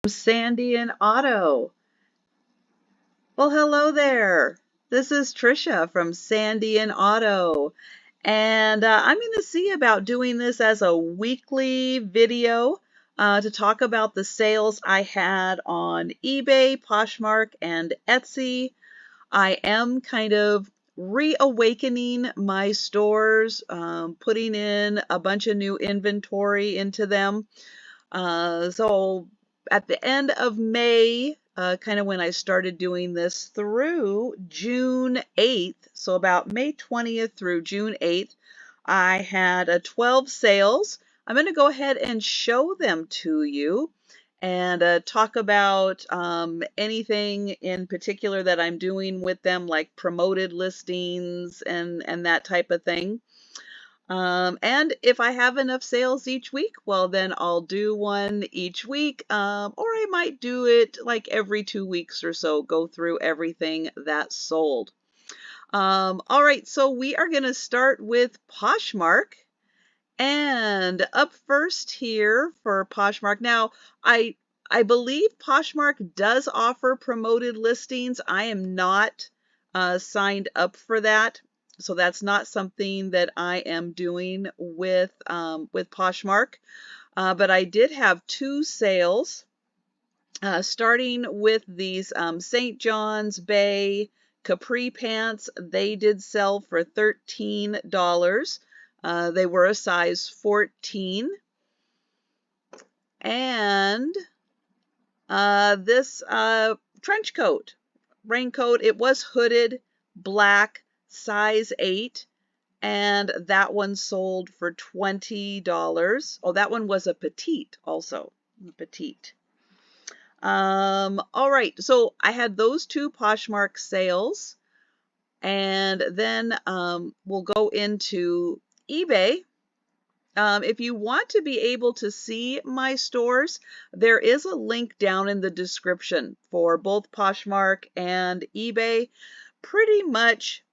Sandy and Otto. Well, hello there. This is Trisha from Sandy and Otto. And I'm going to see about doing this as a weekly video to talk about the sales I had on eBay, Poshmark, and Etsy. I am kind of reawakening my stores, putting in a bunch of new inventory into them. So at the end of May, kind of when I started doing this through June 8th, so about May 20th through June 8th, I had 12 sales. I'm going to go ahead and show them to you and talk about anything in particular that I'm doing with them, like promoted listings and that type of thing. And if I have enough sales each week, well, then I'll do one each week, or I might do it like every 2 weeks or so, go through everything that's sold. All right, so we are going to start with Poshmark. And up first here for Poshmark. Now, I believe Poshmark does offer promoted listings. I am not signed up for that. So that's not something that I am doing with Poshmark. But I did have 2 sales, starting with these St. John's Bay capri pants. They did sell for $13. They were a size 14. And this trench coat, raincoat, it was hooded, black, size 8, and that one sold for $20. Oh, that one was a petite also, petite. All right, so I had those 2 Poshmark sales, and then we'll go into eBay. If you want to be able to see my stores, there is a link down in the description for both Poshmark and eBay. Pretty much,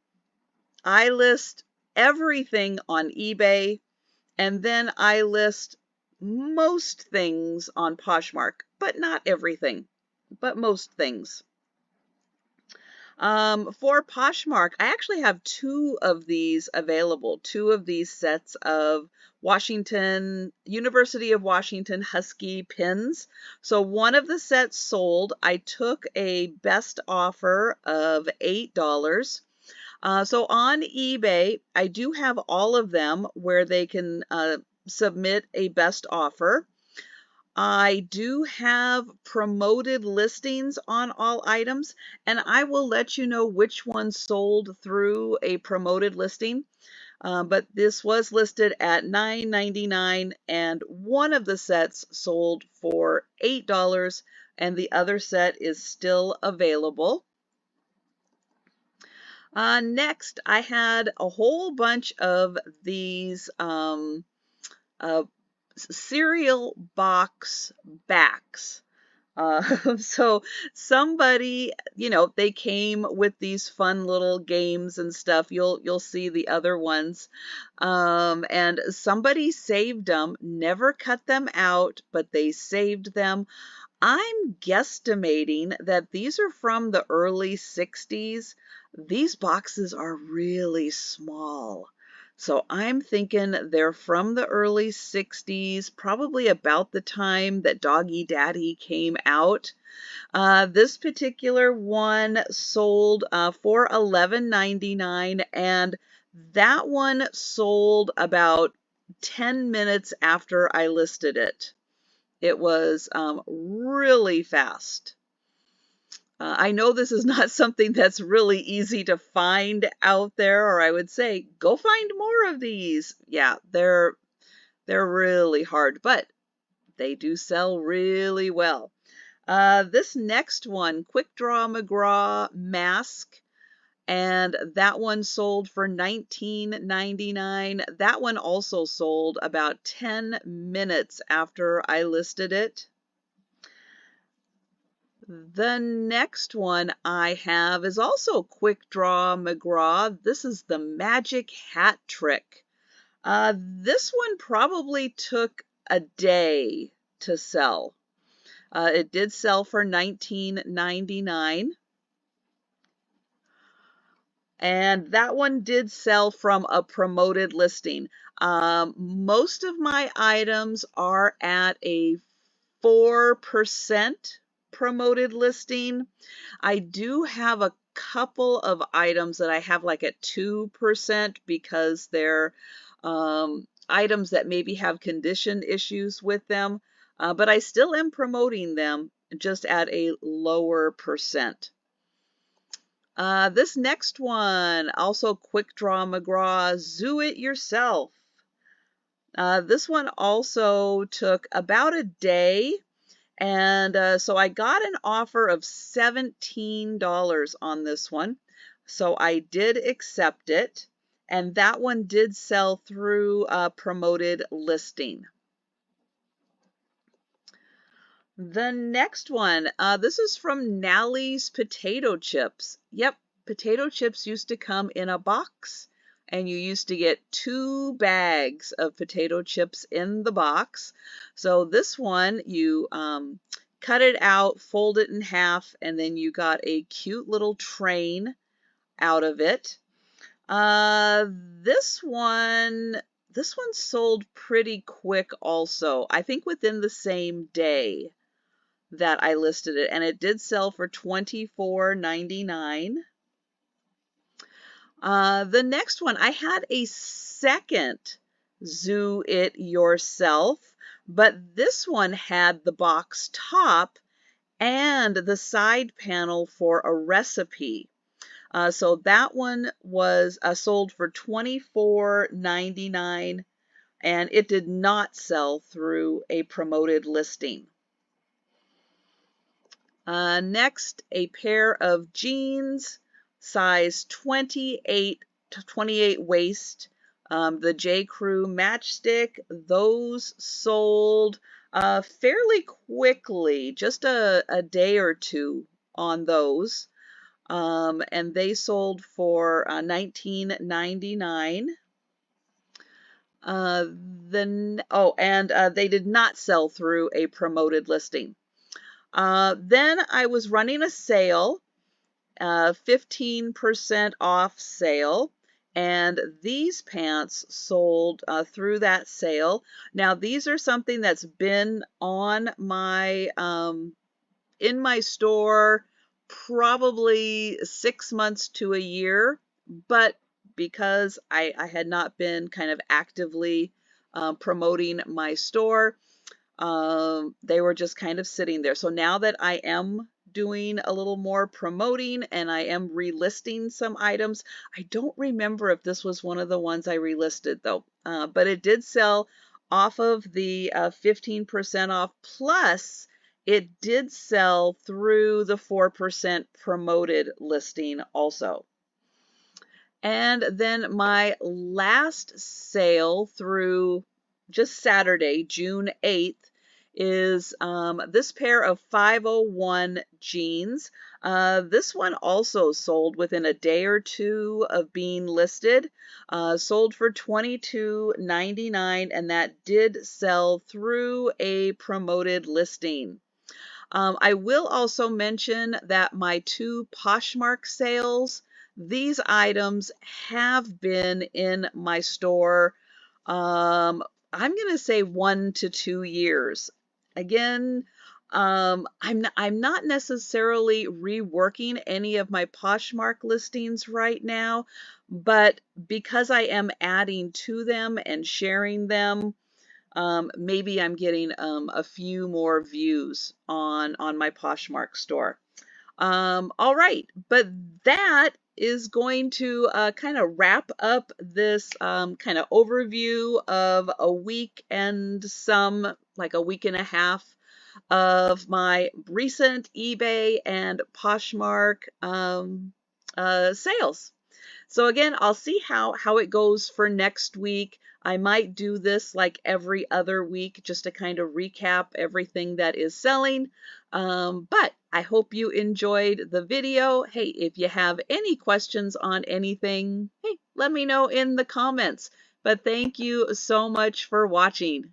I list everything on eBay, and then I list most things on Poshmark, but not everything, but most things. For Poshmark, I actually have 2 of these available, 2 of these sets of University of Washington Husky pins. So one of the sets sold. I took a best offer of $8. So on eBay, I do have all of them where they can submit a best offer. I do have promoted listings on all items, and I will let you know which one sold through a promoted listing. But this was listed at $9.99, and one of the sets sold for $8, and the other set is still available. Next, I had a whole bunch of these cereal box backs. So somebody, they came with these fun little games and stuff. You'll see the other ones. And somebody saved them, never cut them out, but they saved them. I'm guesstimating that these are from the early 60s. These boxes are really small. So I'm thinking they're from the early 60s, probably about the time that Doggy Daddy came out. This particular one sold for $11.99, and that one sold about 10 minutes after I listed it. It was really fast. I know this is not something that's really easy to find out there, or I would say, go find more of these. Yeah, they're really hard, but they do sell really well. This next one, Quick Draw McGraw mask, and that one sold for $19.99. That one also sold about 10 minutes after I listed it. The next one I have is also Quick Draw McGraw. This is the Magic Hat Trick. This one probably took a day to sell. It did sell for $19.99. And that one did sell from a promoted listing. Most of my items are at a 4% promoted listing. I do have a couple of items that I have like at 2% because they're items that maybe have condition issues with them, but I still am promoting them just at a lower percent. This next one, also Quick Draw McGraw, Zoo It Yourself. This one also took about a day, and so I got an offer of $17 on this one. So I did accept it, and that one did sell through a promoted listing. The next one, this is from Nallie's Potato Chips. Yep, potato chips used to come in a box, and you used to get 2 bags of potato chips in the box. So this one, you cut it out, fold it in half, and then you got a cute little train out of it. This one sold pretty quick also. I think within the same day that I listed it, and it did sell for $24.99. The next one, I had a second Zoo It Yourself, but this one had the box top and the side panel for a recipe. So that one was sold for $24.99, and it did not sell through a promoted listing. Next, a pair of jeans, size 28 to 28 waist, the J. Crew matchstick. Those sold fairly quickly, just a day or two on those, and they sold for $19.99. They did not sell through a promoted listing. Then I was running a sale, 15% off sale, and these pants sold through that sale. Now these are something that's been on my in my store probably 6 months to a year, but because I had not been kind of actively promoting my store, they were just kind of sitting there. So now that I am doing a little more promoting and I am relisting some items, I don't remember if this was one of the ones I relisted though, but it did sell off of the 15% off, plus it did sell through the 4% promoted listing also. And then my last sale through just Saturday, June 8th, is this pair of 501 jeans. This one also sold within a day or two of being listed, sold for $22.99, and that did sell through a promoted listing. I will also mention that my 2 Poshmark sales, these items have been in my store, I'm going to say 1 to 2 years. Again, I'm not necessarily reworking any of my Poshmark listings right now, but because I am adding to them and sharing them, maybe I'm getting a few more views on my Poshmark store. All right, but that is going to kind of wrap up this kind of overview of a week and some, like a week and a half of my recent eBay and Poshmark sales. So again, I'll see how it goes for next week. I might do this like every other week just to kind of recap everything that is selling. But I hope you enjoyed the video. Hey, if you have any questions on anything, hey, let me know in the comments. But thank you so much for watching.